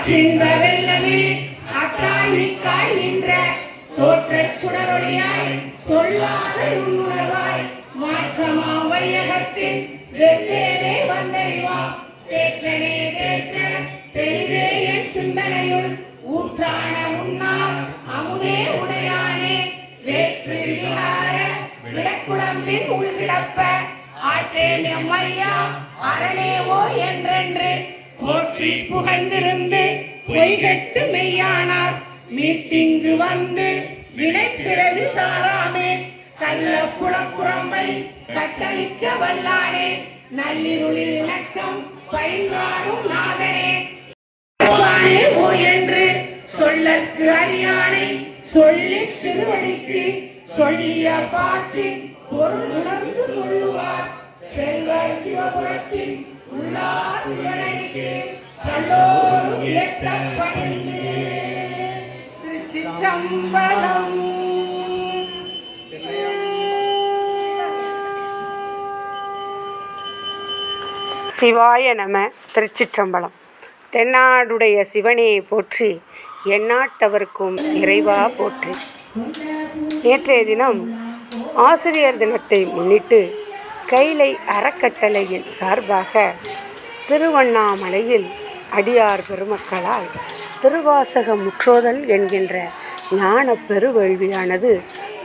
ஆற்றிந்த வெள்ளமே அக்காய் நின்ற தோற்றச் சுடரொளியாய் சொல்லாத நுண்ணுணர்வாய் மாற்றமா வையகத்தின் வெவ்வேறே வந்தறிவா தேற்றனே தேற்ற தெளிவே என் சிந்தனையுள் ஊற்றான உன்னார் அமுதே உடையானே வேற்று விகார விடக்குழம்பின் உள்கிடப்ப ஆற்றேன் எம்மையா அரணேவோ என்றென்று போற்றி புகழ்ந்திருந்து பொய்கட்டு மெய்யானார் மீட்டிங்கு வந்து விளைக்கிறது சாராமே கள்ள புலப்புறம்பை கட்டளிக்க வல்லானே நள்ளிருளில் நட்டம் பயின்றாடும் நாதனே ஓ என்று சொல்லற்கு அறியானை சொல்லி திருவடிக்கு சொல்லிய பாட்டின் பொருள் உணர்ந்து சொல்லுவார் செல்வர் சிவபுரத்தின் உள்ளார் சிவனடிக்கு கல்லோரும் ஏற்ற பணிந்து திருச்சிற்றம்பலம். சிவாய நம. திருச்சிற்றம்பலம். தென்னாடுடைய சிவனே போற்றி, எந்நாட்டவர்க்கும் இறைவா போற்றி. நேற்றைய தினம் ஆசிரியர் தினத்தை முன்னிட்டு கைலை அறக்கட்டளையின் சார்பாக திருவண்ணாமலையில் அடியார் பெருமக்களால் திருவாசக முற்றோதல் என்கின்ற ஞான பெருவேள்வியானது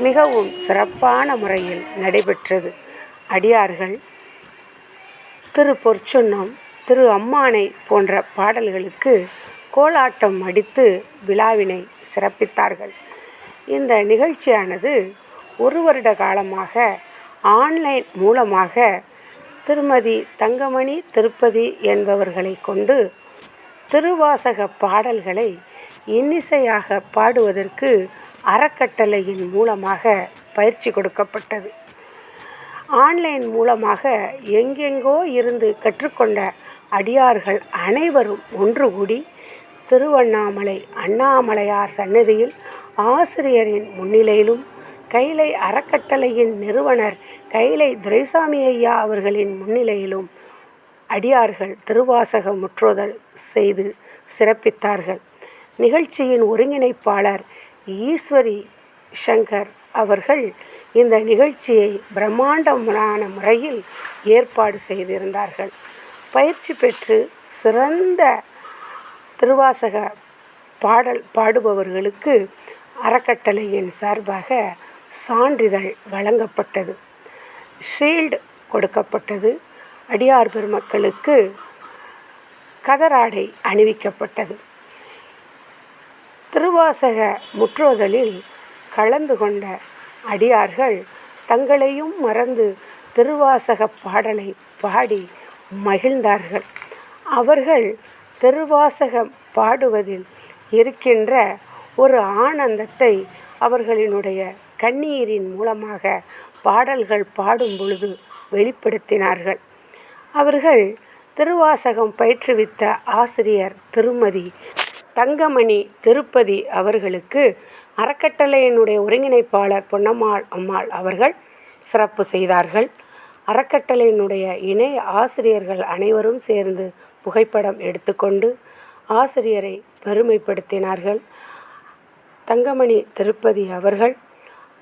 மிகவும் சிறப்பான முறையில் நடைபெற்றது. அடியார்கள் திரு பொற்சுன்னம், திரு அம்மானை போன்ற பாடல்களுக்கு கோலாட்டம் அடித்து விழாவினை சிறப்பித்தார்கள். இந்த நிகழ்ச்சியானது ஒரு வருட காலமாக ஆன்லைன் மூலமாக திருமதி தங்கமணி திருப்பதி என்பவர்களை கொண்டு திருவாசக பாடல்களை இன்னிசையாக பாடுவதற்கு அறக்கட்டளையின் மூலமாக பயிற்சி கொடுக்கப்பட்டது. ஆன்லைன் மூலமாக எங்கெங்கோ இருந்து கற்றுக்கொண்ட அடியார்கள் அனைவரும் ஒன்று கூடி திருவண்ணாமலை அண்ணாமலையார் சன்னதியில் ஆசிரியரின் முன்னிலையிலும் கைலை அறக்கட்டளையின் நிறுவனர் கைலை துரைசாமி ஐயா அவர்களின் முன்னிலையிலும் அடியார்கள் திருவாசக முற்றோதல் செய்து சிறப்பித்தார்கள். நிகழ்ச்சியின் ஒருங்கிணைப்பாளர் ஈஸ்வரி சங்கர் அவர்கள் இந்த நிகழ்ச்சியை பிரம்மாண்டமான முறையில் ஏற்பாடு செய்திருந்தார்கள். பயிற்சி பெற்று சிறந்த திருவாசக பாடல் பாடுபவர்களுக்கு அறக்கட்டளையின் சார்பாக சான்றிதழ் வழங்கப்பட்டது, ஷீல்டு கொடுக்கப்பட்டது, அடியார் பெருமக்களுக்கு கதராடை அணிவிக்கப்பட்டது. திருவாசக முற்றோதலில் கலந்து கொண்ட அடியார்கள் தங்களையும் மறந்து திருவாசக பாடலை பாடி மகிழ்ந்தார்கள். அவர்கள் திருவாசகம் பாடுவதில் இருக்கின்ற ஒரு ஆனந்தத்தை அவர்களினுடைய கண்ணீரின் மூலமாக பாடல்கள் பாடும் பொழுது வெளிப்படுத்தினார்கள். அவர்கள் திருவாசகம் பயிற்றுவித்த ஆசிரியர் திருமதி தங்கமணி திருப்பதி அவர்களுக்கு அறக்கட்டளையினுடைய ஒருங்கிணைப்பாளர் பொன்னம்மாள் அம்மாள் அவர்கள் சிறப்பு செய்தார்கள். அறக்கட்டளையினுடைய இணை ஆசிரியர்கள் அனைவரும் சேர்ந்து புகைப்படம் எடுத்துக்கொண்டு ஆசிரியரை பெருமைப்படுத்தினார்கள். தங்கமணி திருப்பதி அவர்கள்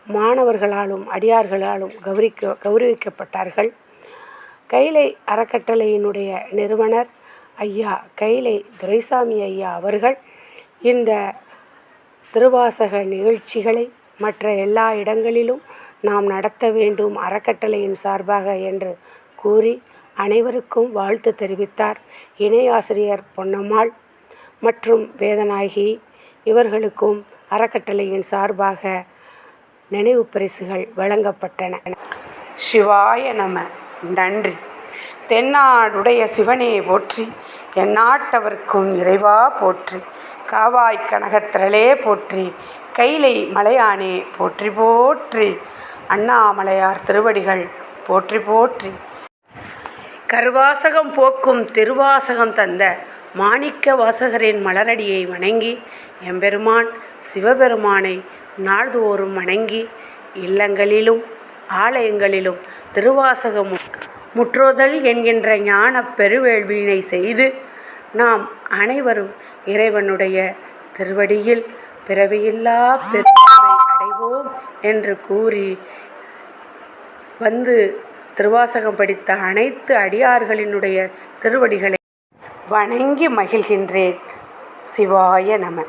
மாணவர்களாலும் அடியார்களாலும் கௌரவிக்கப்பட்டார்கள். கைலை அறக்கட்டளையினுடைய நிறுவனர் ஐயா கைலை துரைசாமி ஐயா அவர்கள் இந்த திருவாசக நிகழ்ச்சிகளை மற்ற எல்லா இடங்களிலும் நாம் நடத்த வேண்டும் அறக்கட்டளையின் சார்பாக என்று கூறி அனைவருக்கும் வாழ்த்து தெரிவித்தார். இணை ஆசிரியர் பொன்னம்மாள் மற்றும் வேதநாயகி இவர்களுக்கும் அறக்கட்டளையின் சார்பாக நினைவு பரிசுகள் வழங்கப்பட்டன. சிவாய நம. நன்றி. தென்னாடுடைய சிவனே போற்றி, எந்நாட்டவர்க்கும் இறைவா போற்றி, காவாய் கனகத்திரளே போற்றி, கைலை மலையானே போற்றி போற்றி, அண்ணாமலையார் திருவடிகள் போற்றி போற்றி. கருவாசகம் போக்கும் திருவாசகம் தந்த மாணிக்க வாசகரின் மலரடியை வணங்கி எம்பெருமான் சிவபெருமானை நாள்தோறும் வணங்கி இல்லங்களிலும் ஆலயங்களிலும் திருவாசக முற்றோதல் என்கின்ற ஞான பெருவேள்வியினை செய்து நாம் அனைவரும் இறைவனுடைய திருவடியில் பிறவியில்லா பெருமை அடைவோம் என்று கூறி திருவாசகம் படித்த அனைத்து அடியார்களினுடைய திருவடிகளை வணங்கி மகிழ்கின்றேன். சிவாய நம.